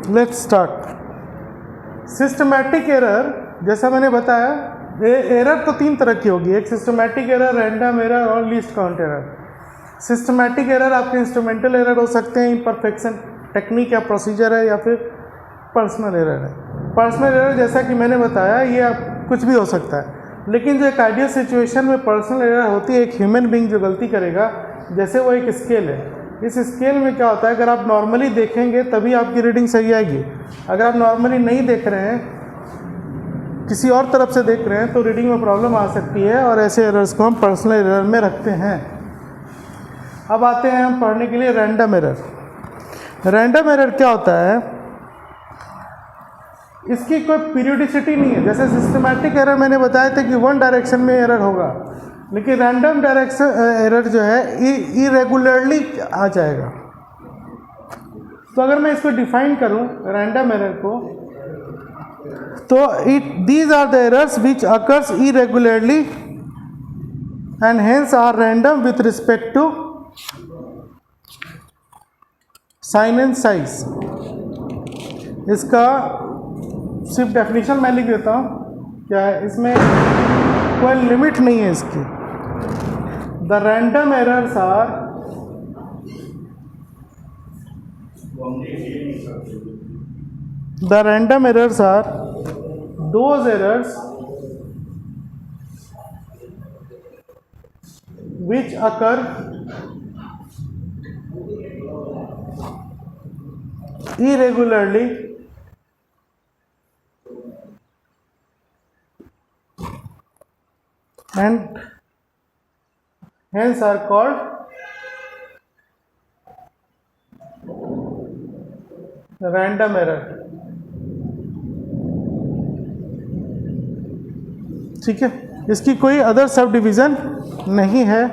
Let's start. Systematic error, जैसा मैंने बताया, एरर तो 3 तरह की होगी, एक सिस्टमैटिक एरर, रैंडम एरर और least count error. Systematic error आपके इंस्ट्रूमेंटल एरर हो सकते हैं, इम्परफेक्शन टेक्निक या प्रोसीजर है, या फिर पर्सनल एरर है। पर्सनल एरर जैसा कि मैंने बताया ये आप कुछ भी हो सकता है, लेकिन जो एक आइडियल सिचुएशन में पर्सनल एरर होती है, एक ह्यूमन बीइंग जो गलती करेगा, जैसे वो एक स्केल है। इस स्केल में क्या होता है, अगर आप नॉर्मली देखेंगे तभी आपकी रीडिंग सही आएगी। अगर आप नॉर्मली नहीं देख रहे हैं, किसी और तरफ से देख रहे हैं, तो रीडिंग में प्रॉब्लम आ सकती है, और ऐसे एरर्स को हम पर्सनल एरर में रखते हैं। अब आते हैं हम पढ़ने के लिए रैंडम एरर। रैंडम एरर क्या होता है, इसकी कोई पीरियोडिसिटी नहीं है। जैसे सिस्टमैटिक एरर मैंने बताया था कि 1 डायरेक्शन में एरर होगा, लेकिन रैंडम डायरेक्शन एरर जो है इरेगुलरली आ जाएगा। तो अगर मैं इसको डिफाइन करूं रैंडम एरर को, तो these are the errors which occurs irregularly and hence are random with respect to sign and size. इसका सिर्फ डेफिनेशन मैं लिख देता हूँ, क्या है, इसमें कोई लिमिट नहीं है इसकी। The random errors are those errors which occur irregularly and hence are called random error। ठीक है, इसकी कोई अदर सब डिवीज़न नहीं है,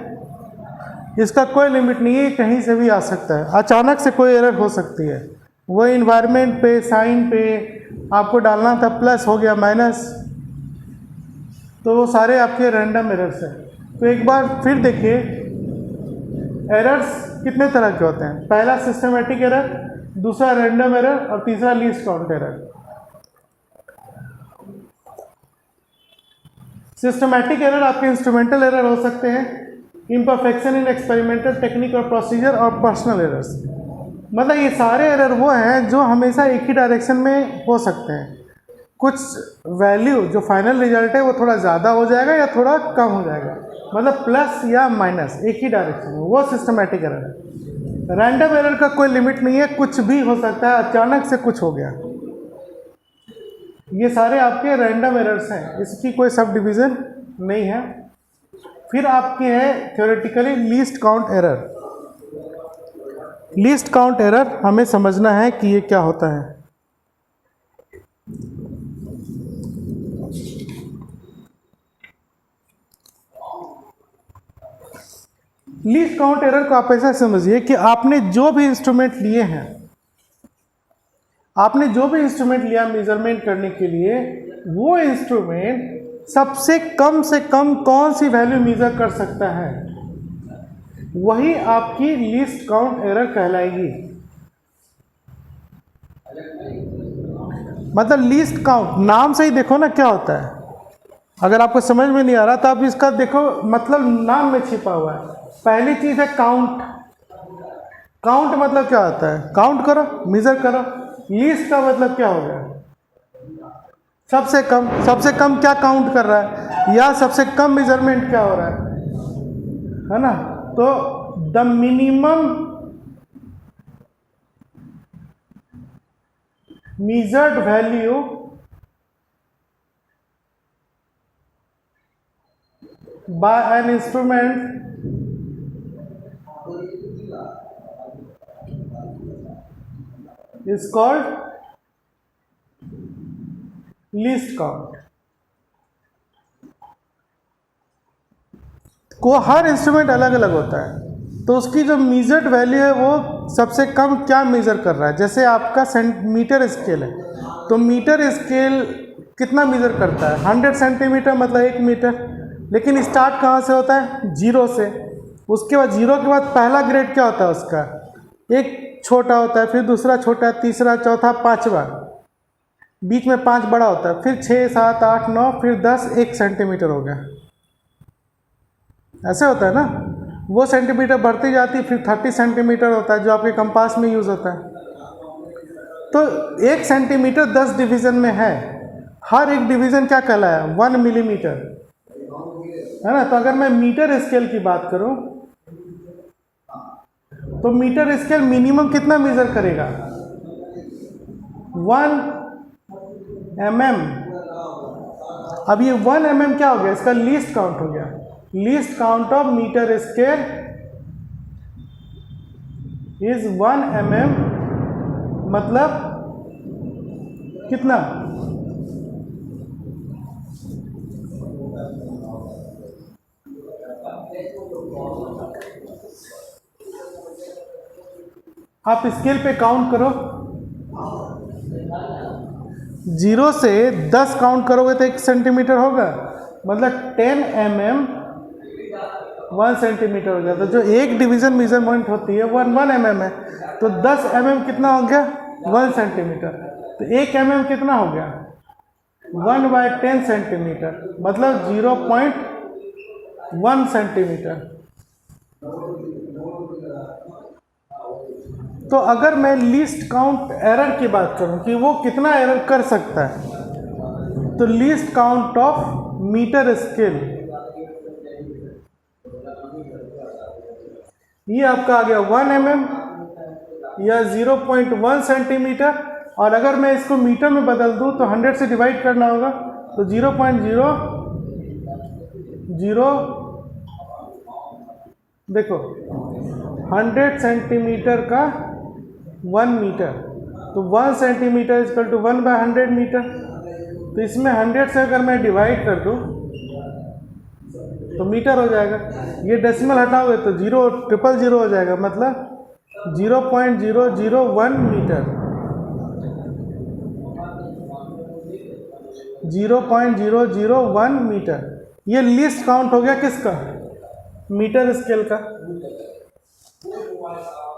इसका कोई लिमिट नहीं है, कहीं से भी आ सकता है। अचानक से कोई एरर हो सकती है, वो इन्वायरमेंट पे, साइन पे आपको डालना था, प्लस हो गया माइनस, तो वो सारे आपके रैंडम एरर्स हैं। तो एक बार फिर देखिए, एरर्स कितने तरह के होते हैं। पहला सिस्टमैटिक एरर, दूसरा रैंडम एरर, और तीसरा least count error. Systematic error आपके इंस्ट्रूमेंटल एरर हो सकते हैं, इम्परफेक्शन इन एक्सपेरिमेंटल टेक्निक और प्रोसीजर, और पर्सनल एरर्स। मतलब ये सारे एरर वो हैं जो हमेशा एक ही डायरेक्शन में हो सकते हैं। कुछ वैल्यू जो फाइनल रिजल्ट है वो थोड़ा ज़्यादा हो जाएगा या थोड़ा कम हो जाएगा, मतलब प्लस या माइनस एक ही डायरेक्शन में, वो सिस्टमैटिक एरर है। रैंडम एरर का कोई लिमिट नहीं है, कुछ भी हो सकता है, अचानक से कुछ हो गया। ये सारे आपके रैंडम एरर्स हैं, इसकी कोई सब डिवीज़न नहीं है। फिर आपके है theoretically least count error. Least count error हमें समझना है कि ये क्या होता है। लीस्ट काउंट एरर को आप ऐसा समझिए कि आपने जो भी इंस्ट्रूमेंट लिए हैं, आपने जो भी इंस्ट्रूमेंट लिया मेजरमेंट करने के लिए, वो इंस्ट्रूमेंट सबसे कम से कम कौन सी वैल्यू मेजर कर सकता है, वही आपकी लीस्ट काउंट एरर कहलाएगी। मतलब लीस्ट काउंट, नाम से ही देखो ना क्या होता है। अगर आपको समझ में नहीं आ रहा तो आप इसका देखो, मतलब नाम में छिपा हुआ है। पहली चीज है काउंट। काउंट मतलब क्या होता है, काउंट करो, मेजर करो। लीस्ट का मतलब क्या हो गया, सबसे कम। सबसे कम क्या काउंट कर रहा है, या सबसे कम मेजरमेंट क्या हो रहा है ना। तो the minimum measured value by an instrument is called least count। को हर इंस्ट्रूमेंट अलग अलग होता है, तो उसकी जो मेजर्ड वैल्यू है वो सबसे कम क्या मेज़र कर रहा है। जैसे आपका मीटर स्केल है, तो मीटर स्केल कितना मेज़र करता है, 100 सेंटीमीटर मतलब 1 मीटर। लेकिन स्टार्ट कहाँ से होता है, 0 से। उसके बाद 0 के बाद पहला ग्रेड क्या होता है उसका, एक छोटा होता है, फिर दूसरा छोटा, तीसरा, चौथा, पांचवा, बीच में 5 बड़ा होता है, फिर 6, 7, 8, 9, फिर 10, 1 सेंटीमीटर हो गया। ऐसे होता है ना, वो सेंटीमीटर बढ़ती जाती है, फिर 30 सेंटीमीटर होता है जो आपके कंपास में यूज़ होता है। तो 1 सेंटीमीटर 10 डिवीज़न में है, हर एक डिवीज़न क्या कहलाया, 1 मिलीमीटर, है ना। तो अगर मैं मीटर स्केल की बात करूं तो मीटर स्केल मिनिमम कितना मेजर करेगा, 1 mm। अब ये 1 mm क्या हो गया, इसका लीस्ट काउंट हो गया। Least count of metre scale is 1 mm, मतलब कितना, आप स्केल पे काउंट करो, 0 से 10 काउंट करोगे तो 1 सेंटीमीटर होगा, मतलब 10 mm 1 सेंटीमीटर हो गया। तो जो एक डिवीज़न मेजरमेंट होती है 1 mm है, तो 10 mm कितना हो गया, 1 सेंटीमीटर। तो 1 mm कितना हो गया, 1/10 सेंटीमीटर, मतलब 0.1 सेंटीमीटर। तो अगर मैं लीस्ट काउंट एरर की बात करूं कि वो कितना एरर कर सकता है, तो least count of metre scale, ये आपका आ गया 1 mm या 0.1 सेंटीमीटर। और अगर मैं इसको मीटर में बदल दूं तो 100 से डिवाइड करना होगा, तो 0.000, देखो 100 सेंटीमीटर का 1 मीटर, तो 1 सेंटीमीटर इक्वल टू 1/100 मीटर। तो इसमें 100 से अगर मैं डिवाइड कर दूं तो मीटर हो जाएगा। ये डेसिमल हटाओगे तो 000 हो जाएगा, मतलब 0.001 मीटर, 0.001 मीटर। ये लिस्ट काउंट हो गया किसका, मीटर स्केल का।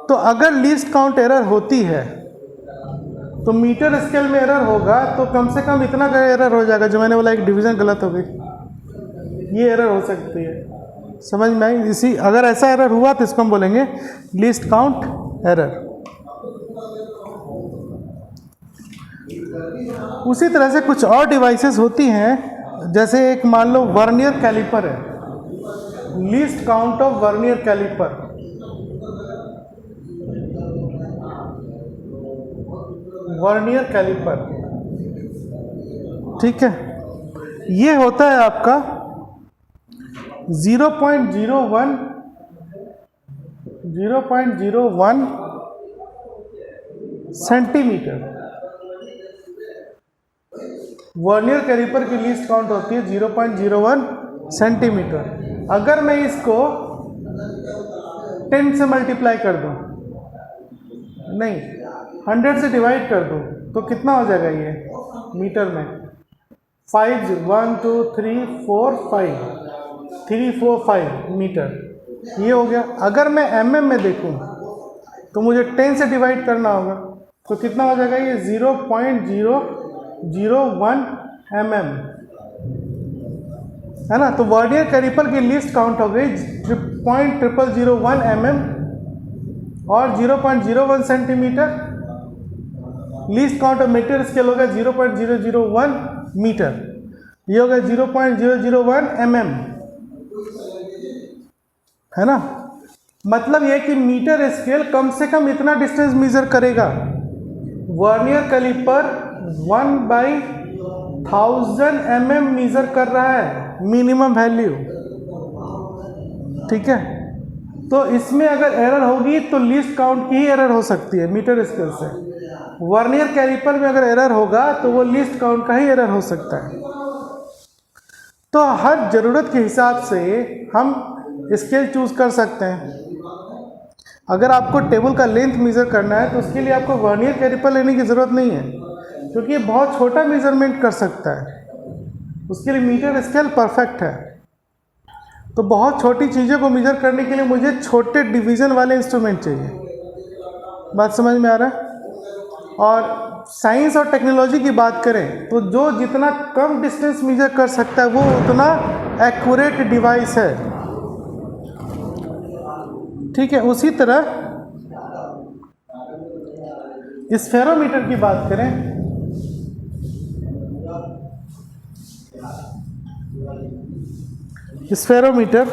तो अगर लिस्ट काउंट एरर होती है तो मीटर स्केल में एरर होगा, तो कम से कम इतना का एरर हो जाएगा जो मैंने बोला, एक डिवीज़न गलत हो गई, ये एरर हो सकती है। समझ में आई? इसी अगर ऐसा एरर हुआ तो इसको हम बोलेंगे लिस्ट काउंट एरर। उसी तरह से कुछ और डिवाइसेस होती हैं, जैसे एक मान लो वर्नियर कैलिपर है, least count of vernier caliper. Vernier caliper, ठीक है, ये होता है आपका 0.01 सेंटीमीटर। वर्नियर कैलिपर की लीस्ट काउंट होती है 0.01 सेंटीमीटर। अगर मैं इसको 10 से मल्टीप्लाई कर दूं, नहीं 100 से डिवाइड कर दूं, तो कितना हो जाएगा ये मीटर में, 5 1 2 3 4 5 3 4 5 मीटर, ये हो गया। अगर मैं mm में देखूं तो मुझे 10 से डिवाइड करना होगा, तो कितना हो जाएगा ये 0.001 mm, है ना। तो वर्नियर कैलिपर की लिस्ट काउंट हो गई 0.001 mm और 0.01 centimetre. Least count of metre scale होगा 0.001 मीटर, ये होगा 0.001 mm, है ना। मतलब ये कि मीटर स्केल कम से कम इतना डिस्टेंस मेजर करेगा। वर्नियर कैलिपर 1/1000 mm मेजर कर रहा है, मिनिमम वैल्यू, ठीक है। तो इसमें अगर एरर होगी तो लीस्ट काउंट की ही एरर हो सकती है मीटर स्केल से। वर्नियर कैलिपर में अगर एरर होगा तो वो लिस्ट काउंट का ही एरर हो सकता है। तो हर ज़रूरत के हिसाब से हम स्केल चूज कर सकते हैं। अगर आपको टेबल का लेंथ मेज़र करना है तो उसके लिए आपको वर्नियर कैलिपर लेने की ज़रूरत नहीं है, क्योंकि ये बहुत छोटा मेज़रमेंट कर सकता है, उसके लिए मीटर स्केल परफेक्ट है। तो बहुत छोटी चीज़ों को मेज़र करने के लिए मुझे छोटे डिवीज़न वाले इंस्ट्रूमेंट चाहिए। बात समझ में आ रहा है? और साइंस और टेक्नोलॉजी की बात करें तो जो जितना कम डिस्टेंस मेजर कर सकता है वो उतना एक्यूरेट डिवाइस है। ठीक है, उसी तरह स्फेरोमीटर की बात करें, स्फेरोमीटर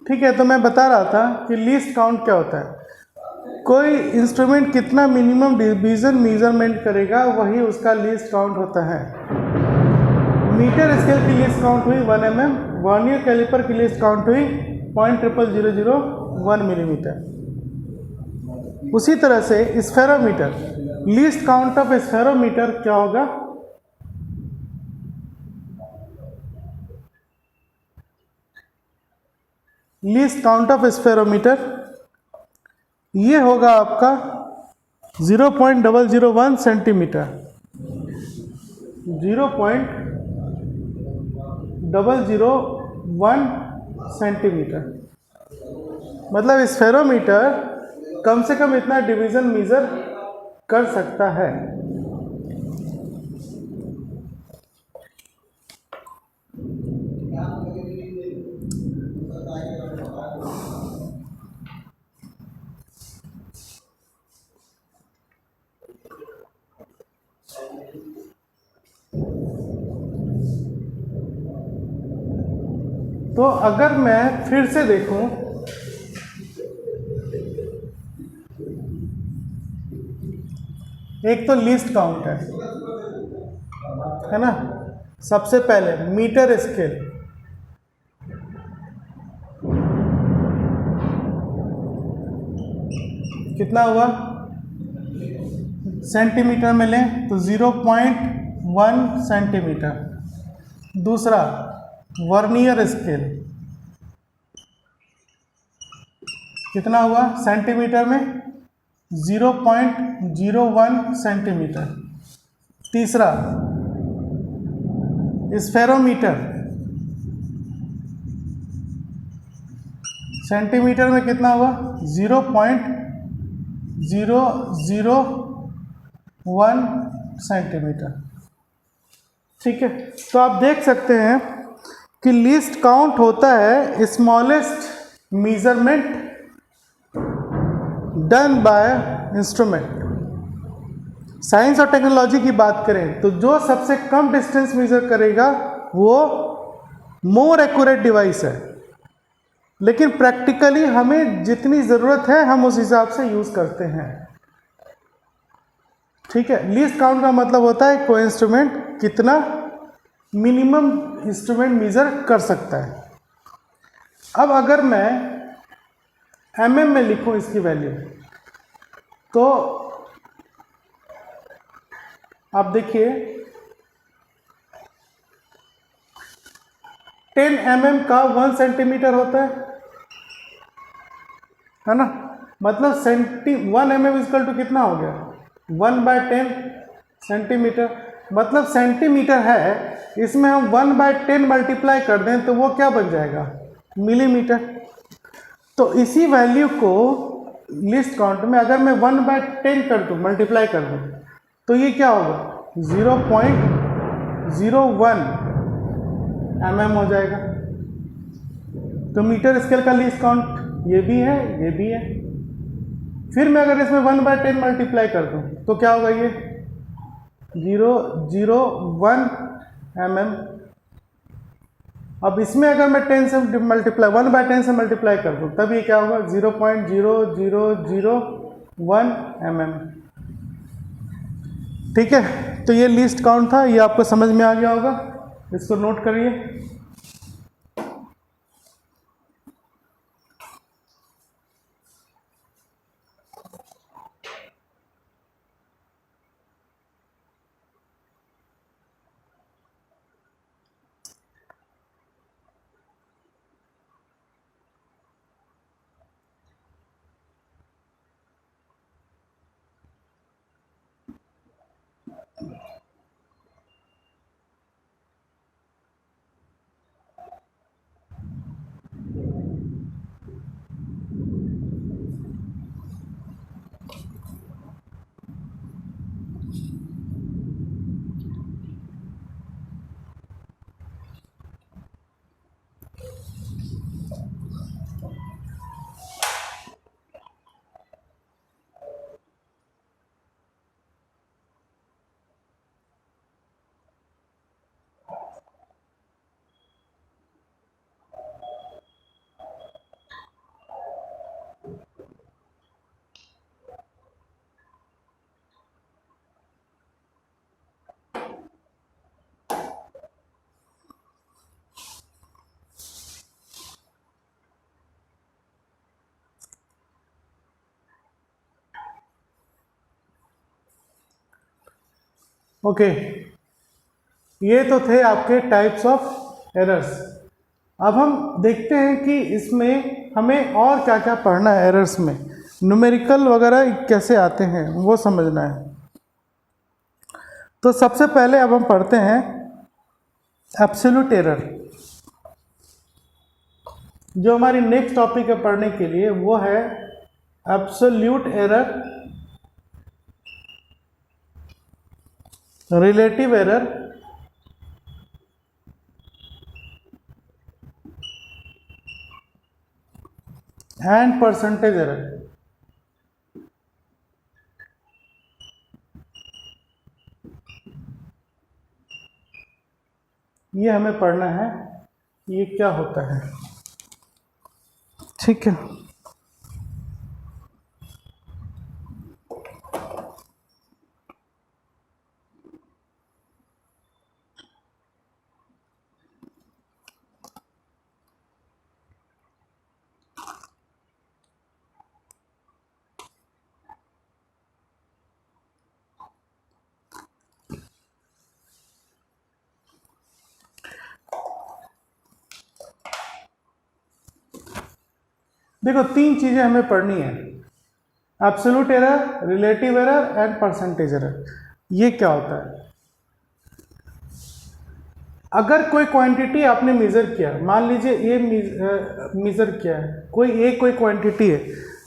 ठीक है, तो मैं बता रहा था कि लीस्ट काउंट क्या होता है। कोई इंस्ट्रूमेंट कितना मिनिमम डिवीजन मेजरमेंट करेगा वही उसका लीस्ट काउंट होता है। मीटर स्केल की लीस्ट काउंट हुई 1 mm, वर्नियर कैलिपर की लीस्ट काउंट हुई 0.0001 मिलीमीटर। उसी तरह से spherometer, least count of spherometer क्या होगा? लीस्ट काउंट ऑफ स्फेरोमीटर ये होगा आपका 0.001 सेंटीमीटर, 0.001 सेंटीमीटर। मतलब स्फेरोमीटर कम से कम इतना डिवीजन मेजर कर सकता है। तो अगर मैं फिर से देखूं, एक तो लीस्ट काउंट है ना। सबसे पहले मीटर स्केल, कितना हुआ? सेंटीमीटर में लें तो 0.1 सेंटीमीटर। दूसरा वर्नियर स्केल कितना हुआ? सेंटीमीटर में 0.01 सेंटीमीटर। तीसरा स्फेरोमीटर, सेंटीमीटर में कितना हुआ? 0.001 सेंटीमीटर। ठीक है, तो आप देख सकते हैं कि लीस्ट काउंट होता है smallest measurement done by instrument. Science और टेक्नोलॉजी की बात करें तो जो सबसे कम डिस्टेंस मेजर करेगा वो मोर एक्यूरेट डिवाइस है, लेकिन प्रैक्टिकली हमें जितनी ज़रूरत है हम उस हिसाब से यूज़ करते हैं। ठीक है, लीस्ट काउंट का मतलब होता है कोई इंस्ट्रूमेंट कितना मिनिमम इंस्ट्रूमेंट मेजर कर सकता है। अब अगर मैं mm में लिखूं इसकी वैल्यू, तो आप देखिए 10 mm का 1 सेंटीमीटर होता है ना। मतलब 1 mm इक्वल टू कितना हो गया? 1/10 सेंटीमीटर। मतलब सेंटीमीटर है, इसमें हम 1/10 मल्टीप्लाई कर दें तो वो क्या बन जाएगा? मिलीमीटर। तो इसी वैल्यू को लिस्ट काउंट में अगर मैं 1/10 कर दूं, मल्टीप्लाई कर दूं, तो ये क्या होगा? 0.01 mm हो जाएगा। तो मीटर स्केल का लीस्ट काउंट ये भी है, ये भी है। फिर मैं अगर इसमें 1/10 मल्टीप्लाई कर दूं तो क्या होगा? ये 0.01 mm। अब इसमें अगर मैं 10 से मल्टीप्लाई 1/10 से मल्टीप्लाई कर दूं तब ये क्या होगा? 0.0001 mm। ठीक है, तो ये लिस्ट काउंट था, ये आपको समझ में आ गया होगा, इसको नोट करिए। ओके, ये तो थे आपके टाइप्स ऑफ एरर्स। अब हम देखते हैं कि इसमें हमें और क्या क्या पढ़ना है। एरर्स में न्यूमेरिकल वगैरह कैसे आते हैं वो समझना है। तो सबसे पहले अब हम पढ़ते हैं एब्सोल्यूट एरर। जो हमारी नेक्स्ट टॉपिक है पढ़ने के लिए वो है absolute error, relative error and percentage error. ये हमें पढ़ना है, ये क्या होता है। ठीक है, देखो तीन चीजें हमें पढ़नी है, absolute error, relative error and percentage error. ये क्या होता है? अगर कोई क्वांटिटी आपने मेजर किया, मान लीजिए ये मेजर किया है, कोई क्वांटिटी है,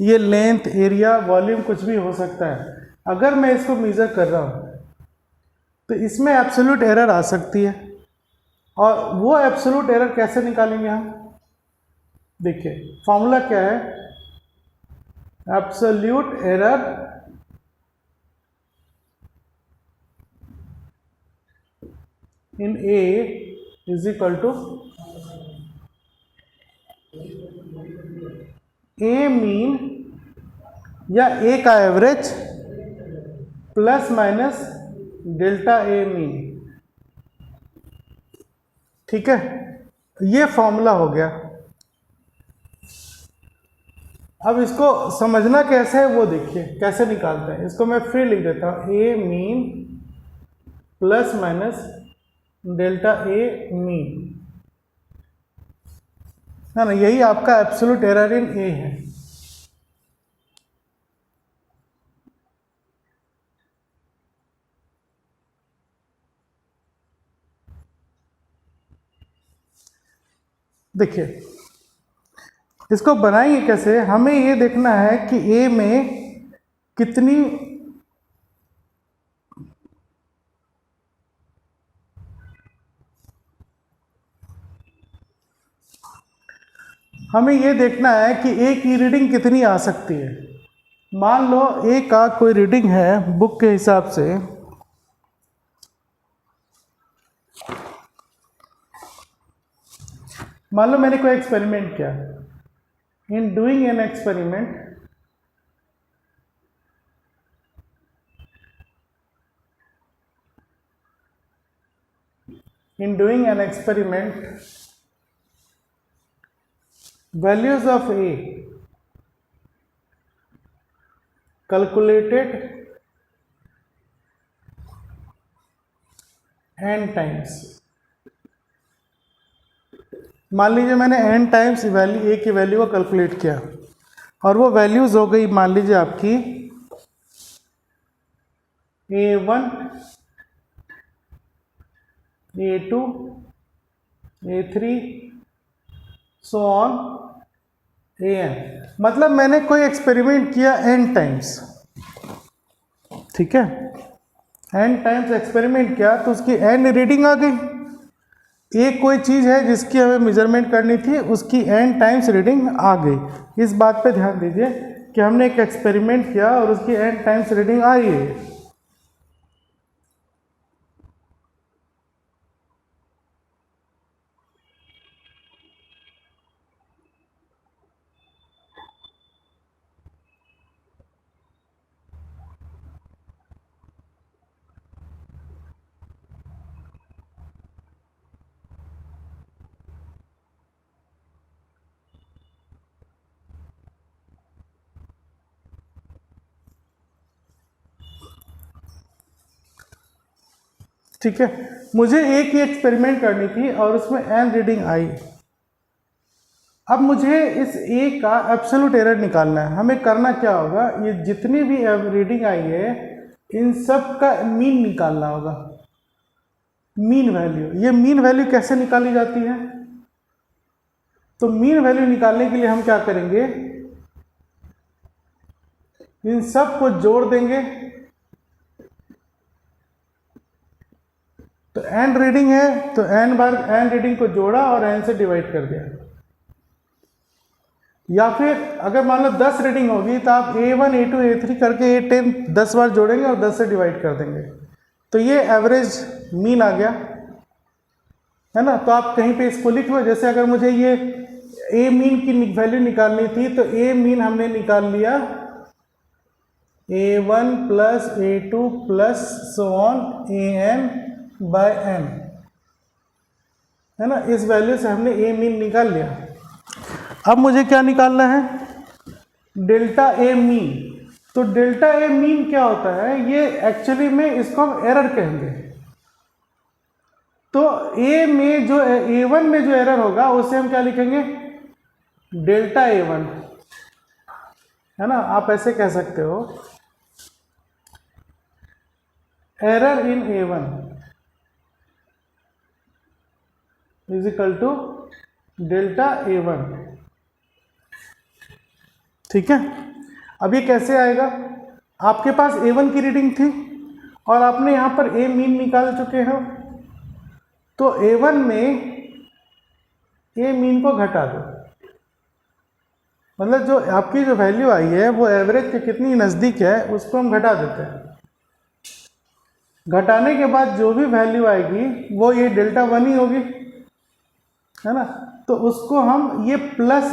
ये लेंथ, एरिया, वॉल्यूम कुछ भी हो सकता है। अगर मैं इसको मेजर कर रहा हूँ तो इसमें एब्सोल्यूट एरर आ सकती है। और वो एब्सोल्यूट एरर कैसे निकालेंगे हम? देखिए फॉर्मूला क्या है, absolute error in A is equal to A mean या ए का average plus minus delta A mean. ठीक है, ये फॉर्मूला हो गया। अब इसको समझना कैसे है वो देखिए, कैसे निकालते हैं इसको। मैं फिर लिख देता हूँ, ए mean plus minus delta A mean, है ना। यही आपका एब्सोल्यूट एरर इन ए है। देखिए इसको बनाएंगे कैसे, हमें ये देखना है कि ए में कितनी हमें ये देखना है कि ए की रीडिंग कितनी आ सकती है। मान लो ए का कोई रीडिंग है बुक के हिसाब से, मान लो मैंने कोई एक्सपेरिमेंट किया। In doing an experiment values of a calculated n times। मान लीजिए मैंने n टाइम्स वैल्यू ए की वैल्यू को कैलकुलेट किया और वो वैल्यूज हो गई मान लीजिए आपकी A1, A2, A3 so on AN। मतलब मैंने कोई एक्सपेरिमेंट किया n टाइम्स, ठीक है, n टाइम्स एक्सपेरिमेंट किया तो उसकी n रीडिंग आ गई। एक कोई चीज़ है जिसकी हमें मेजरमेंट करनी थी, उसकी n टाइम्स रीडिंग आ गई। इस बात पे ध्यान दीजिए कि हमने एक एक्सपेरिमेंट किया और उसकी n टाइम्स रीडिंग आई है। ठीक है, मुझे एक ही एक्सपेरिमेंट करनी थी और उसमें n रीडिंग आई। अब मुझे इस ए का एब्सोल्यूट एरर निकालना है। हमें करना क्या होगा, ये जितनी भी रीडिंग आई है इन सब का मीन निकालना होगा, मीन वैल्यू। ये मीन वैल्यू कैसे निकाली जाती है? तो मीन वैल्यू निकालने के लिए हम क्या करेंगे, इन सब को जोड़ देंगे। तो n रीडिंग है तो n बार n रीडिंग को जोड़ा और n से डिवाइड कर दिया। या फिर अगर मान लो 10 रीडिंग होगी तो आप A1 A2 A3 करके A10 10 बार जोड़ेंगे और 10 से डिवाइड कर देंगे, तो ये एवरेज मीन आ गया, है ना। तो आप कहीं पे इसको लिख लो, जैसे अगर मुझे ये ए मीन की वैल्यू निकालनी थी तो ए मीन हमने निकाल लिया A1 plus A2 plus so on AN by n, है ना। इस वैल्यू से हमने ए मीन निकाल लिया। अब मुझे क्या निकालना है, डेल्टा ए मीन। तो डेल्टा ए मीन क्या होता है, ये एक्चुअली में इसको हम एरर कहेंगे। तो ए में जो A1 में जो एरर होगा उसे हम क्या लिखेंगे, डेल्टा A1, है ना। आप ऐसे कह सकते हो, error in A1 is equal to delta A1, ठीक है। अब ये कैसे आएगा, आपके पास A1 की रीडिंग थी और आपने यहां पर ए मीन निकाल चुके हो, तो A1 में ए मीन को घटा दो। मतलब जो आपकी जो वैल्यू आई है वो एवरेज के कितनी नज़दीक है उसको हम घटा देते हैं। घटाने के बाद जो भी वैल्यू आएगी वो ये डेल्टा 1 ही होगी, है ना। तो उसको हम, ये प्लस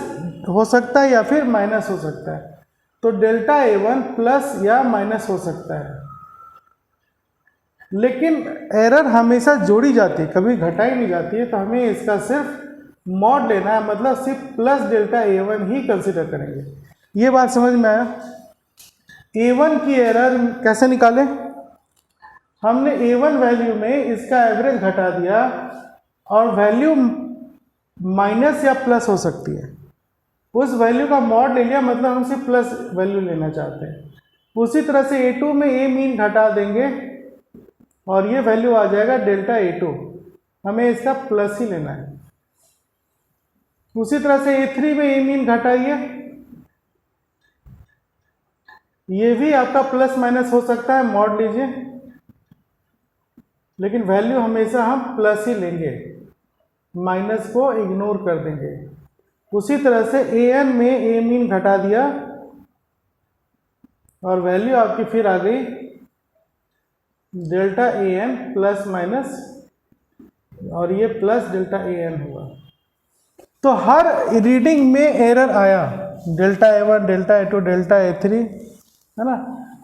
हो सकता है या फिर माइनस हो सकता है, तो डेल्टा A1 प्लस या माइनस हो सकता है। लेकिन एरर हमेशा जोड़ी जाती है, कभी घटाई नहीं जाती है, तो हमें इसका सिर्फ मॉड लेना है, मतलब सिर्फ प्लस डेल्टा A1 ही कंसिडर करेंगे। ये बात समझ में आया। A1 की एरर कैसे निकालें, हमने A1 वैल्यू में इसका एवरेज घटा दिया और वैल्यू माइनस या प्लस हो सकती है, उस वैल्यू का मॉड ले लिया, मतलब हम सिर्फ प्लस वैल्यू लेना चाहते हैं। उसी तरह से A2 में ए मीन घटा देंगे और ये वैल्यू आ जाएगा डेल्टा A2, हमें इसका प्लस ही लेना है। उसी तरह से A3 में ए मीन घटाइए, ये भी आपका प्लस माइनस हो सकता है, मॉड लीजिए, लेकिन वैल्यू हमेशा हम प्लस ही लेंगे, माइनस को इग्नोर कर देंगे। उसी तरह से AN में ए मीन घटा दिया और वैल्यू आपकी फिर आ गई डेल्टा AN प्लस माइनस, और ये प्लस डेल्टा AN हुआ। तो हर रीडिंग में एरर आया, delta A1 delta A2 delta A3, है ना।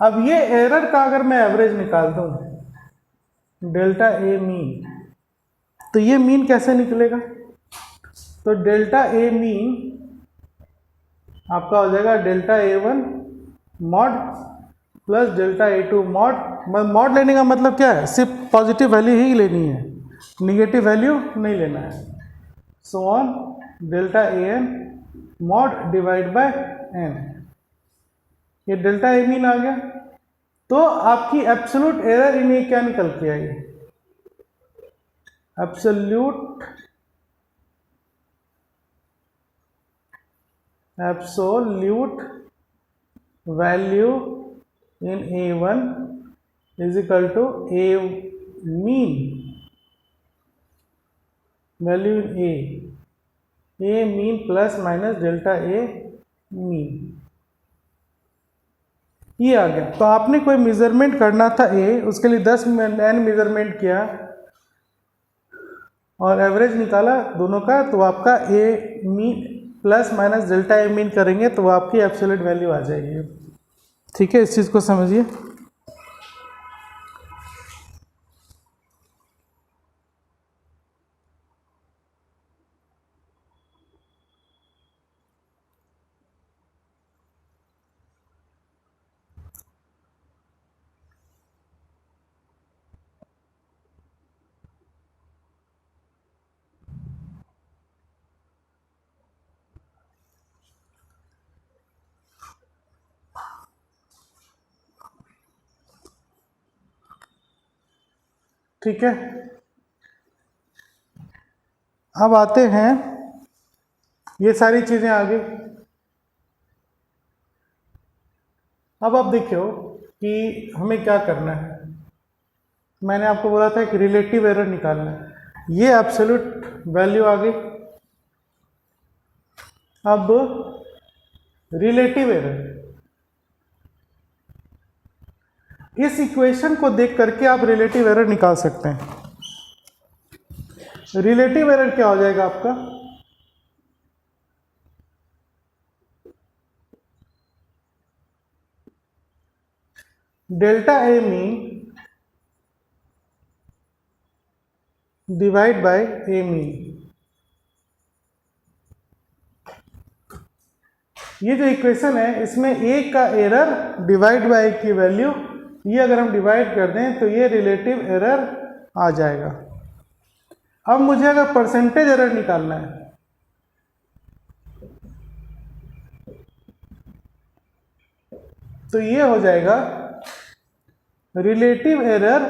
अब ये एरर का अगर मैं एवरेज निकाल दूं डेल्टा ए मीन, तो ये मीन कैसे निकलेगा, तो डेल्टा ए मीन आपका हो जाएगा delta A1 mod plus delta A2 mod. Mod लेने का मतलब क्या है, सिर्फ पॉजिटिव वैल्यू ही लेनी है, निगेटिव वैल्यू नहीं लेना है। So on delta AN mod divide by n, ये डेल्टा ए मीन आ गया। तो आपकी एब्सोल्यूट एरर इन ए क्या निकल के आई, absolute value in A1 is equal to A mean value in A mean plus minus delta A mean, ये आ गया। तो आपने कोई मेजरमेंट करना था ए, उसके लिए 10 n मेजरमेंट किया और एवरेज निकाला दोनों का, तो आपका ए mean plus minus delta A mean करेंगे तो आपकी एब्सोल्यूट वैल्यू आ जाएगी। ठीक है, इस चीज़ को समझिए। ठीक है, अब आते हैं, ये सारी चीज़ें आ गई। अब आप देखो कि हमें क्या करना है। मैंने आपको बोला था कि रिलेटिव एरर निकालना है, ये एब्सोल्यूट वैल्यू आ गई। अब रिलेटिव एरर, इस इक्वेशन को देख करके आप रिलेटिव एरर निकाल सकते हैं। रिलेटिव एरर क्या हो जाएगा आपका, delta A mean divide by A mean. ये जो इक्वेशन है इसमें ए का एरर डिवाइड बाय की वैल्यू, ये अगर हम डिवाइड कर दें तो ये रिलेटिव एरर आ जाएगा। अब मुझे अगर परसेंटेज एरर निकालना है, तो ये हो जाएगा रिलेटिव एरर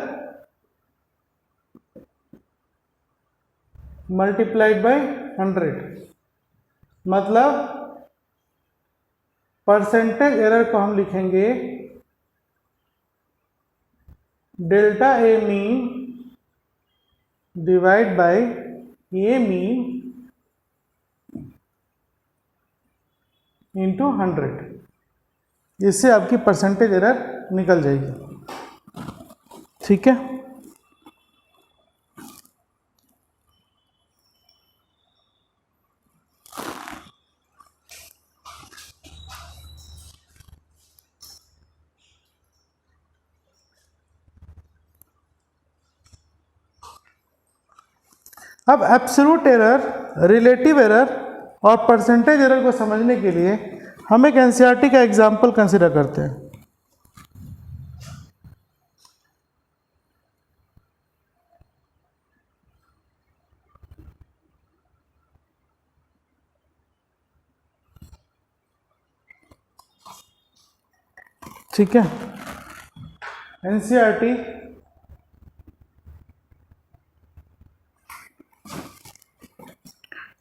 मल्टीप्लाइड बाय 100। मतलब परसेंटेज एरर को हम लिखेंगे delta A mean divide by A mean into 100। इससे आपकी परसेंटेज एरर निकल जाएगी। ठीक है, अब एब्सोल्यूट एरर, रिलेटिव एरर और परसेंटेज एरर को समझने के लिए हम एक एनसीईआरटी का एग्जाम्पल कंसिडर करते हैं। ठीक है, एनसीईआरटी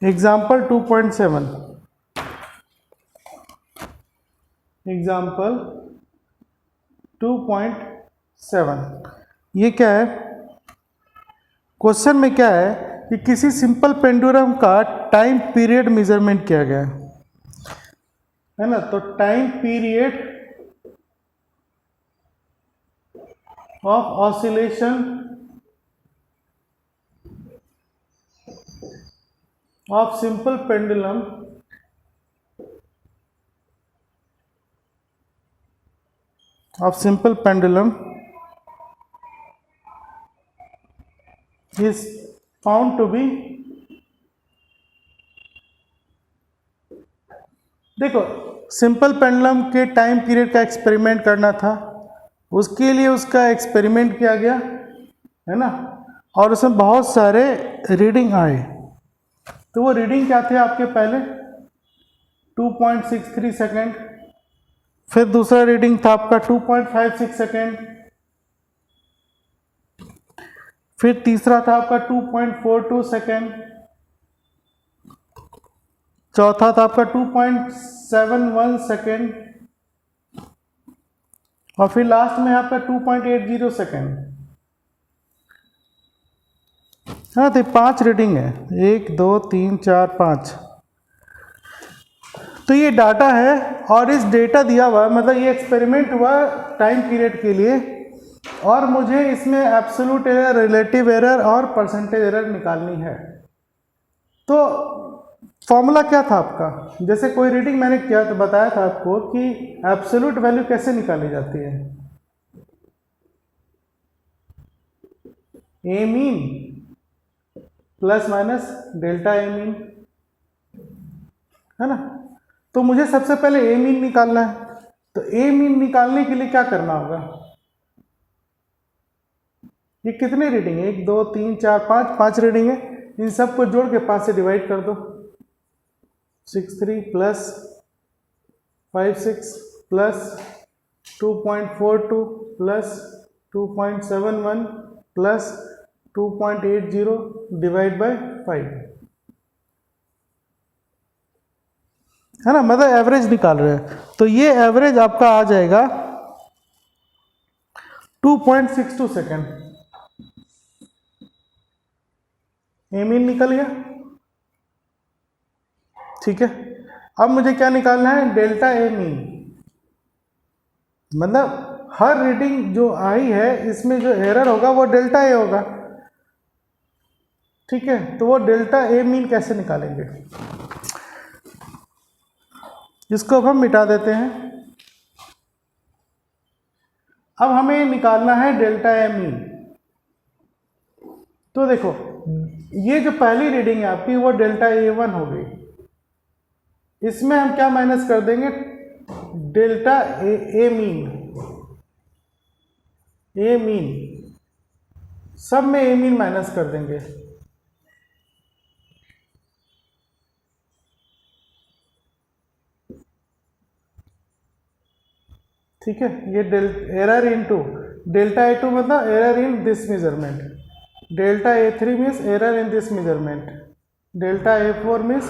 एग्जाम्पल 2.7, एग्जाम्पल 2.7। ये क्या है, क्वेश्चन में क्या है कि किसी सिंपल पेंडुलम का टाइम पीरियड मेजरमेंट किया गया है ना। तो time period of oscillation of simple pendulum is found to be, देखो सिंपल पेंडुलम के टाइम पीरियड का एक्सपेरिमेंट करना था, उसके लिए उसका एक्सपेरिमेंट किया गया है ना, और उसमें बहुत सारे रीडिंग आए। तो वो रीडिंग क्या थे आपके, पहले 2.63 सेकेंड, फिर दूसरा रीडिंग था आपका 2.56 सेकेंड, फिर तीसरा था आपका 2.42 सेकेंड, चौथा था आपका 2.71 सेकेंड, और फिर लास्ट में आपका 2.80 सेकेंड। हाँ, तो 5 रीडिंग है, 1 2 3 4 5। तो ये डाटा है और इस डेटा दिया हुआ, मतलब ये एक्सपेरिमेंट हुआ टाइम पीरियड के लिए, और मुझे इसमें एब्सोल्यूट एरर, रिलेटिव एरर और परसेंटेज एरर निकालनी है। तो फॉर्मूला क्या था आपका, जैसे कोई रीडिंग मैंने किया तो बताया था आपको कि एब्सोल्यूट वैल्यू कैसे निकाली जाती है, ए mean plus minus delta A mean, है ना। तो मुझे सबसे पहले ए मीन निकालना है, तो ए मीन निकालने के लिए क्या करना होगा, ये कितने रीडिंग है, 1 2 3 4 5, 5 रीडिंग है, इन सबको जोड़ के 5 से डिवाइड कर दो, 63 plus 56 plus 2.42 plus 2.71 plus 2.80 divide by 5, है ना, मतलब एवरेज निकाल रहे हैं। तो ये एवरेज आपका आ जाएगा 2.62 सेकेंड। ए मीन निकल गया, ठीक है। अब मुझे क्या निकालना है, डेल्टा ए मीन, मतलब हर रीडिंग जो आई है इसमें जो एरर होगा वो डेल्टा ए होगा, ठीक है। तो वो डेल्टा ए मीन कैसे निकालेंगे, इसको अब हम मिटा देते हैं। अब हमें निकालना है डेल्टा ए मीन। तो देखो ये जो पहली रीडिंग है आपकी वो डेल्टा ए वन हो गई, इसमें हम क्या माइनस कर देंगे, delta A mean, A mean, सब में ए मीन माइनस कर देंगे, ठीक है। ये error into delta A two मतलब error in this measurement, delta A three means error in this measurement, delta A four means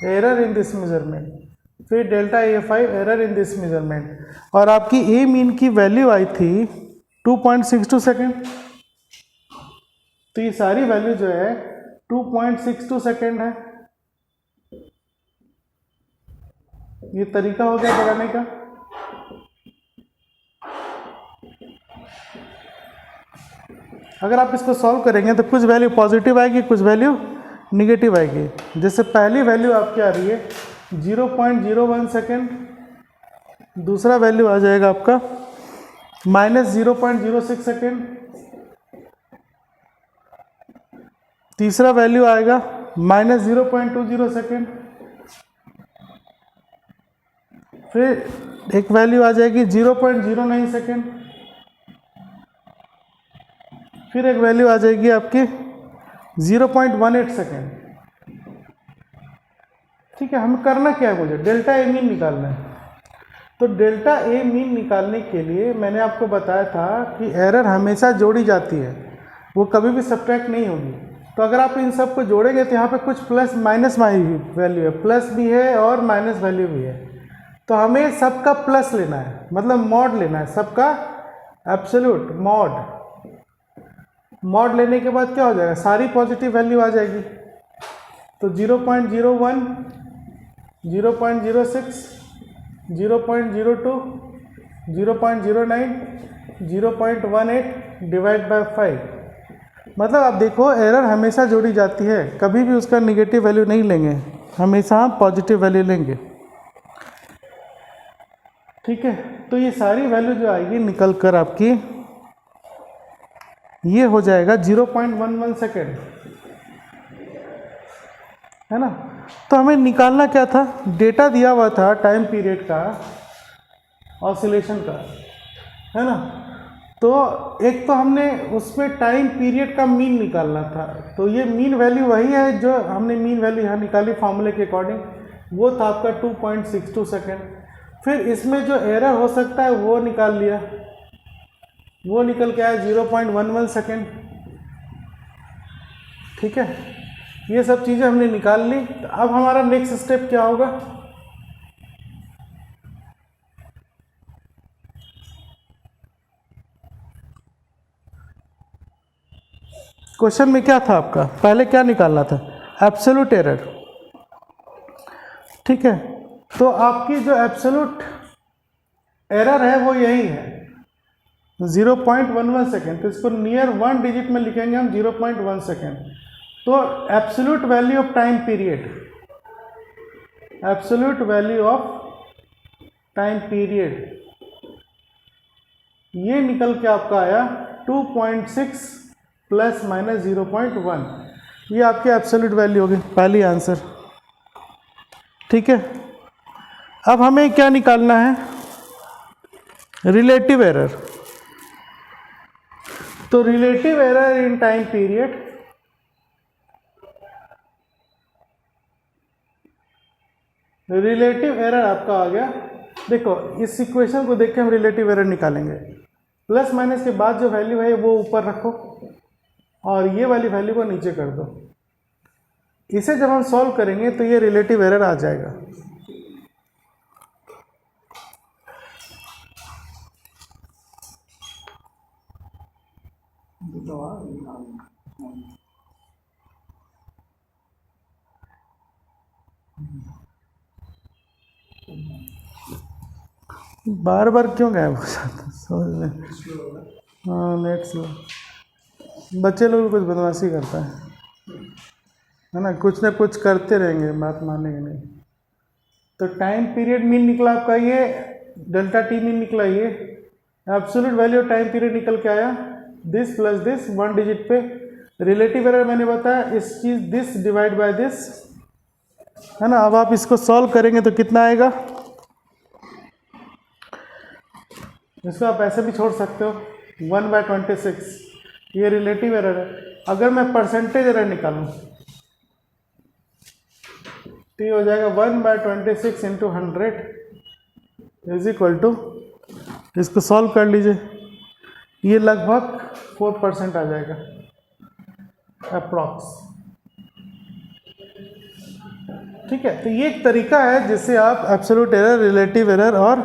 error in this measurement, फिर delta A five error in this measurement. और आपकी ए mean की value आई थी 2.62 second. तो ये सारी value जो है 2.62 सेकेंड है। ये तरीका हो गया लगाने का। अगर आप इसको सॉल्व करेंगे तो कुछ वैल्यू पॉजिटिव आएगी, कुछ वैल्यू निगेटिव आएगी। जैसे पहली वैल्यू आपकी आ रही है 0.01 सेकेंड, दूसरा वैल्यू आ जाएगा आपका -0.06 सेकेंड, तीसरा वैल्यू आएगा -0.20 सेकेंड, फिर एक वैल्यू आ जाएगी 0.09 सेकेंड, फिर एक वैल्यू आ जाएगी आपकी 0.18 सेकेंड, ठीक है। हमें करना क्या है, मुझे डेल्टा ए मीन निकालना है। तो डेल्टा ए मीन निकालने के लिए मैंने आपको बताया था कि एरर हमेशा जोड़ी जाती है, वो कभी भी सब्ट्रैक्ट नहीं होगी। तो अगर आप इन सब को जोड़ेंगे तो यहाँ पे कुछ प्लस माइनस वैल्यू है, प्लस भी है और माइनस वैल्यू भी है। तो हमें सबका प्लस लेना है, मतलब मॉड लेना है, सबका एब्सोल्यूट मॉड लेने के बाद क्या हो जाएगा, सारी पॉजिटिव वैल्यू आ जाएगी। तो 0.01, 0.06, 0.02, 0.09, 0.18 डिवाइड बाय 5। मतलब आप देखो एरर हमेशा जोड़ी जाती है, कभी भी उसका निगेटिव वैल्यू नहीं लेंगे, हमेशा हम पॉजिटिव वैल्यू लेंगे, ठीक है। तो ये सारी वैल्यू जो आएगी निकल कर आपकी ये हो जाएगा 0.11 सेकेंड, है ना। तो हमें निकालना क्या था, डेटा दिया हुआ था टाइम पीरियड का, ऑसिलेशन का, है ना। तो एक तो हमने उसमें टाइम पीरियड का मीन निकालना था। तो ये मीन वैल्यू वही है जो हमने मीन वैल्यू यहाँ निकाली फॉर्मूले के अकॉर्डिंग, वो था आपका 2.62 सेकेंड। फिर इसमें जो एरर हो सकता है वो निकाल लिया, वो निकल के आया 0.11 सेकेंड, ठीक है। ये सब चीज़ें हमने निकाल ली। तो अब हमारा नेक्स्ट स्टेप क्या होगा, क्वेश्चन में क्या था आपका, पहले क्या निकालना था, एब्सोल्यूट एरर, ठीक है। तो आपकी जो एब्सोल्यूट एरर है वो यही है 0.11 सेकेंड। तो इसको नियर 1 डिजिट में लिखेंगे हम 0.1 सेकेंड। तो absolute value of time period, absolute value of time period, ये निकल के आपका आया 2.6 प्लस माइनस 0.1। ये आपकी एब्सोल्यूट वैल्यू होगी, पहली आंसर, ठीक है। अब हमें क्या निकालना है, रिलेटिव एरर। तो relative error in time period, relative error आपका आ गया। देखो इस इक्वेशन को देख के हम रिलेटिव एरर निकालेंगे। प्लस माइनस के बाद जो वैल्यू है वो ऊपर रखो, और ये वाली वैल्यू को नीचे कर दो। इसे जब हम सॉल्व करेंगे तो ये रिलेटिव एरर आ जाएगा। बार बार क्यों गायब हो जाता समझ में। हाँ नेट स्लो, बच्चे लोग कुछ बदमाशी करता है ना, कुछ ना कुछ करते रहेंगे, बात मानेंगे नहीं। तो टाइम पीरियड मीन निकला आपका ये, डेल्टा टी मीन निकला ये, एब्सोल्यूट वैल्यू टाइम पीरियड निकल के आया दिस प्लस दिस, 1 डिजिट पे। रिलेटिव एरर मैंने बताया इस चीज दिस डिवाइड बाय दिस, है ना। अब आप इसको सॉल्व करेंगे तो कितना आएगा, इसको आप ऐसे भी छोड़ सकते हो 1/26, ये रिलेटिव एरर है। अगर मैं परसेंटेज एरर निकालूं तो ये हो जाएगा 1/26 इंटू 100 इज इक्वल टू, इसको सॉल्व कर लीजिए, ये लगभग 4% आ जाएगा अप्रॉक्स। ठीक है, तो ये एक तरीका है जिससे आप एब्सोल्यूट एरर, रिलेटिव एरर और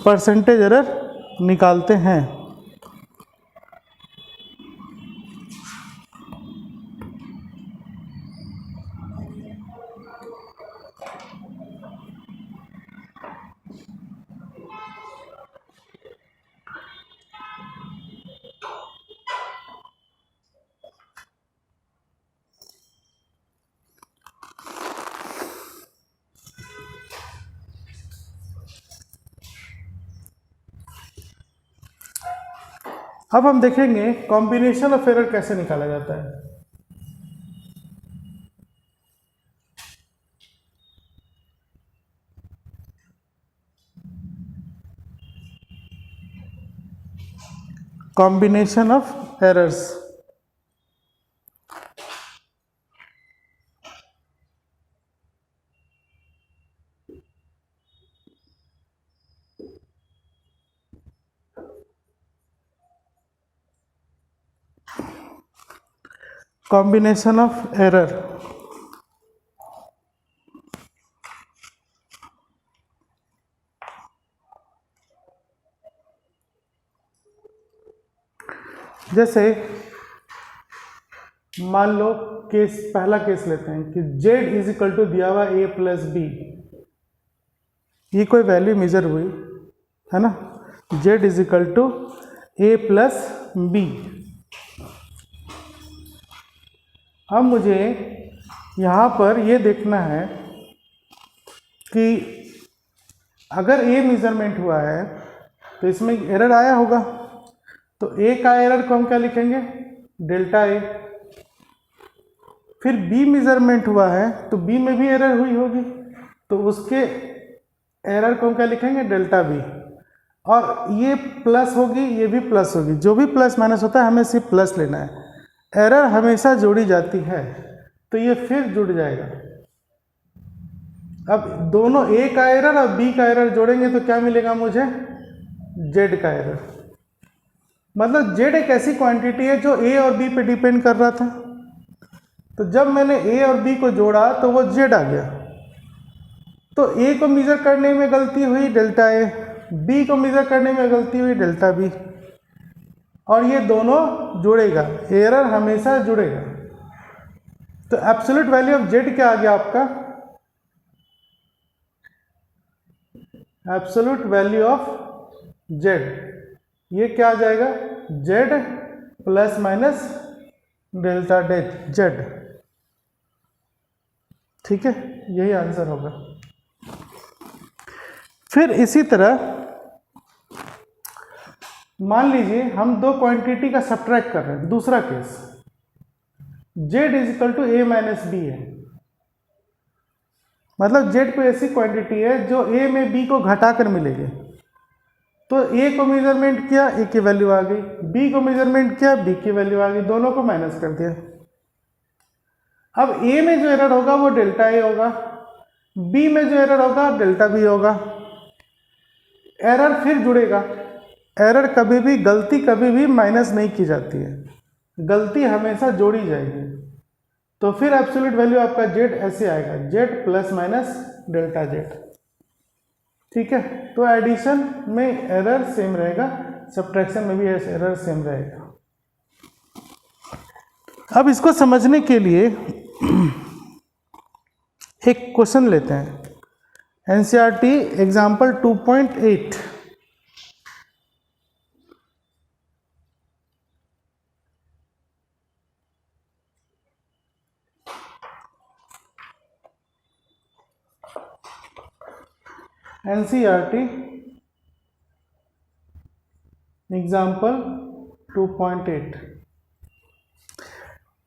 परसेंटेज एरर निकालते हैं। अब हम देखेंगे कॉम्बिनेशन ऑफ एरर कैसे निकाला जाता है। Combination of errors, combination of error. जैसे मान लो केस, पहला केस लेते हैं कि z इज इक्वल टू दिया हुआ a प्लस बी, ये कोई वैल्यू मेजर हुई है ना, z is equal to a plus B. अब मुझे यहाँ पर ये देखना है कि अगर a मेजरमेंट हुआ है तो इसमें एरर आया होगा, तो a का एरर को हम क्या लिखेंगे, डेल्टा a। फिर b मेजरमेंट हुआ है तो b में भी एरर हुई होगी, तो उसके एरर को हम क्या लिखेंगे, डेल्टा b। और ये प्लस होगी, ये भी प्लस होगी, जो भी प्लस माइनस होता है हमें सिर्फ प्लस लेना है। एरर हमेशा जोड़ी जाती है तो ये फिर जुड़ जाएगा। अब दोनों a का एरर और b का एरर जोड़ेंगे तो क्या मिलेगा मुझे, z का एरर। मतलब z एक ऐसी क्वांटिटी है जो a और b पे डिपेंड कर रहा था, तो जब मैंने a और b को जोड़ा तो वो z आ गया। तो a को मेजर करने में गलती हुई, डेल्टा a, b को मेजर करने में गलती हुई, डेल्टा b, और ये दोनों जुड़ेगा, एरर हमेशा जुड़ेगा। तो एब्सोल्यूट वैल्यू ऑफ z क्या आ गया आपका, एब्सोल्यूट वैल्यू ऑफ z, ये क्या आ जाएगा, z plus minus delta z। ठीक है, यही आंसर होगा। फिर इसी तरह मान लीजिए हम दो क्वांटिटी का सब्ट्रैक्ट कर रहे हैं, दूसरा case z is equal to a minus B है। मतलब z कोई ऐसी क्वांटिटी है जो a में b को घटाकर मिलेगी। तो a को मेजरमेंट किया, a की वैल्यू आ गई, b को मेजरमेंट किया, b की वैल्यू आ गई, दोनों को माइनस कर दिया। अब a में जो एरर होगा वो डेल्टा a होगा, b में जो एरर होगा डेल्टा b होगा। एरर फिर जुड़ेगा, एरर कभी भी, गलती कभी भी माइनस नहीं की जाती है, गलती हमेशा जोड़ी जाएगी। तो फिर एब्सोल्यूट वैल्यू आपका जेड ऐसे आएगा, Z plus minus delta Z. ठीक है, तो एडिशन में एरर सेम रहेगा, सब्ट्रैक्शन में भी एरर सेम रहेगा। अब इसको समझने के लिए एक क्वेश्चन लेते हैं, एनसीईआरटी एग्जाम्पल 2.8। NCERT example 2.8।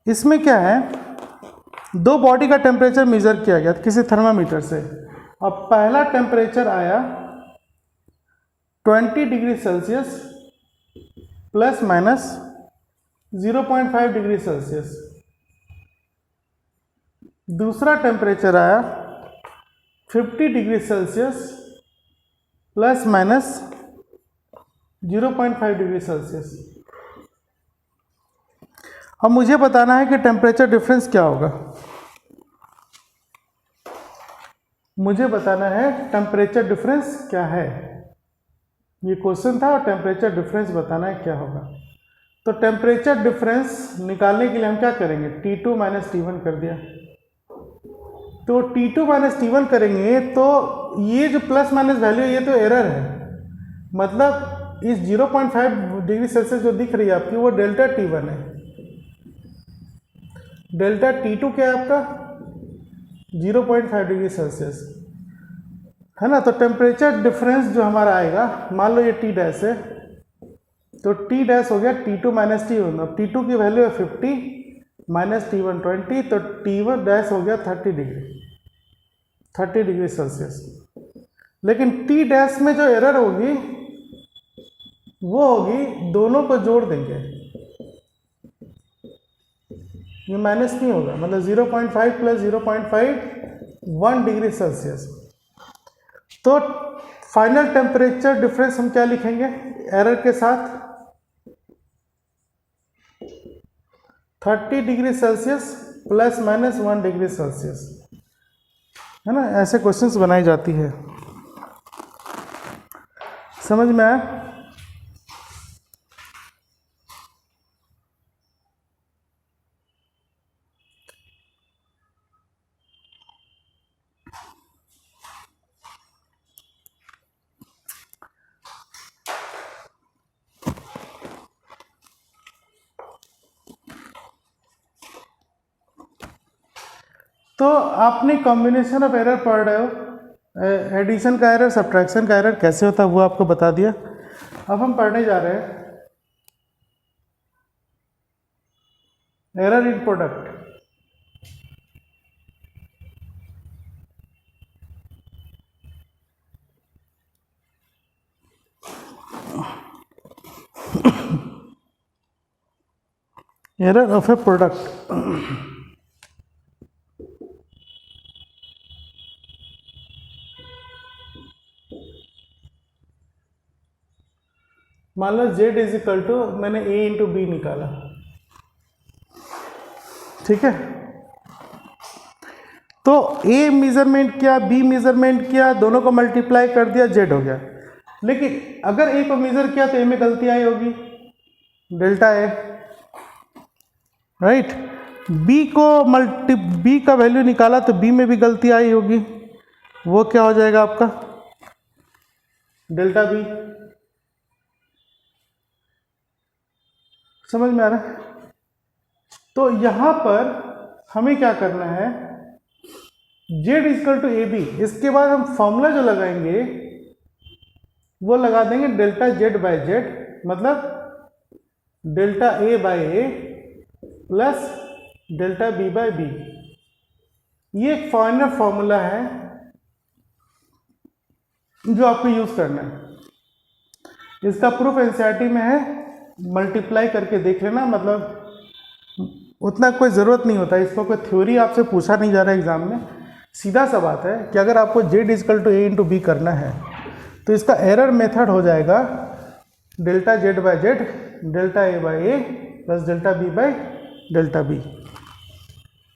इसमें क्या है, दो बॉडी का टेम्परेचर मेजर किया गया किसी थर्मामीटर से। अब पहला टेम्परेचर आया 20 degree Celsius plus minus 0.5 degree Celsius. दूसरा टेम्परेचर आया 50 degree Celsius plus minus 0.5 degree Celsius. अब मुझे बताना है कि टेम्परेचर डिफरेंस क्या होगा। मुझे बताना है टेम्परेचर डिफरेंस क्या है, ये क्वेश्चन था, और टेम्परेचर डिफरेंस बताना है क्या होगा। तो टेम्परेचर डिफरेंस निकालने के लिए हम क्या करेंगे, T2 माइनस T1 कर दिया। तो T2 माइनस T1 करेंगे तो ये जो प्लस माइनस वैल्यू ये तो एरर है, मतलब इस 0.5 डिग्री सेल्सियस जो दिख रही है आपकी वो डेल्टा T1 है। डेल्टा T2 क्या है आपका 0.5 डिग्री सेल्सियस है ना। तो टेम्परेचर डिफरेंस जो हमारा आएगा, मान लो ये T डैश है, तो T डैश हो गया T2 माइनस T1। अब T2 की वैल्यू है 50 माइनस T1 20, तो T1 डैश हो गया 30 डिग्री सेल्सियस। लेकिन T डैश में जो एरर होगी वो होगी, दोनों को जोड़ देंगे, ये माइनस नहीं होगा, मतलब 0.5 प्लस 0.5 1 डिग्री सेल्सियस। तो फाइनल टेम्परेचर डिफरेंस हम क्या लिखेंगे एरर के साथ, 30 degree Celsius plus minus 1 degree Celsius, है ना। ऐसे क्वेश्चंस बनाई जाती है, समझ में आया। तो आपने कॉम्बिनेशन ऑफ एरर पढ़ रहे हो, एडिशन का एरर, सब्ट्रैक्शन का एरर कैसे होता है वो आपको बता दिया। अब हम पढ़ने जा रहे हैं error in product. Error of A product. मान लो Z इज इक्वल टू, मैंने A इंटू बी निकाला, ठीक है। तो A मेजरमेंट किया, B मेजरमेंट किया, दोनों को मल्टीप्लाई कर दिया, Z हो गया। लेकिन अगर A को मेजर किया तो A में गलती आई होगी, डेल्टा A, राइट। B का वैल्यू निकाला तो B में भी गलती आई होगी, वो क्या हो जाएगा आपका डेल्टा B। समझ में आ रहा है। तो यहां पर हमें क्या करना है, Z इक्वल टू AB, इसके बाद हम फॉर्मूला जो लगाएंगे वो लगा देंगे डेल्टा Z बाय Z, मतलब delta A by A plus delta B by B। ये एक फाइनल फॉर्मूला है जो आपको यूज करना है। इसका प्रूफ एनसीईआरटी में है, मल्टीप्लाई करके देख लेना, मतलब उतना कोई ज़रूरत नहीं होता, इसको कोई थ्योरी आपसे पूछा नहीं जा रहा है एग्जाम में। सीधा सा बात है कि अगर आपको Z equal to A into B करना है तो इसका एरर मेथड हो जाएगा delta Z by Z delta A by A plus delta B by delta B.